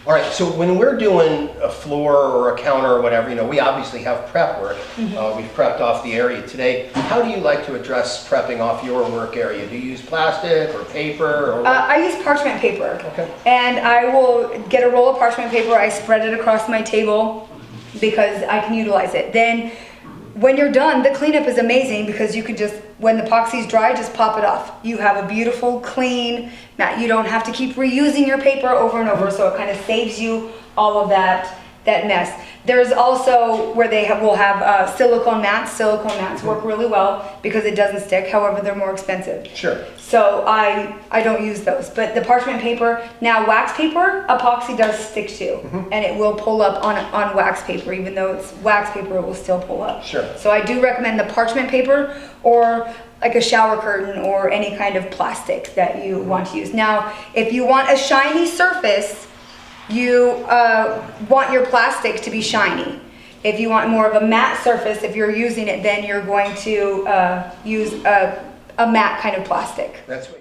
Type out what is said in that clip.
All right, so when we're doing a floor or a counter or whatever, we obviously have prep work. We've prepped off the area today. How do you like to address prepping off your work area? Do you use plastic or paper? Or I use parchment paper. Okay. And I will get a roll of parchment paper, I spread it across my table because I can utilize it. Then when you're done, the cleanup is amazing because you can just, when the epoxy's dry, just pop it off. You have a beautiful, clean mat. You don't have to keep reusing your paper over and over, so it kind of saves you all of that mess. There's also where will have silicone mats. Silicone mats work really well because it doesn't stick. However, they're more expensive. Sure. So I don't use those. But the parchment paper, now wax paper, epoxy does stick to, and it will pull up on wax paper. Even though it's wax paper, it will still pull up. Sure. So I do recommend the parchment paper or like a shower curtain or any kind of plastic that you want to use. Now, if you want a shiny surface, you want your plastic to be shiny. If you want more of a matte surface, if you're using it, then you're going to use a matte kind of plastic. That's what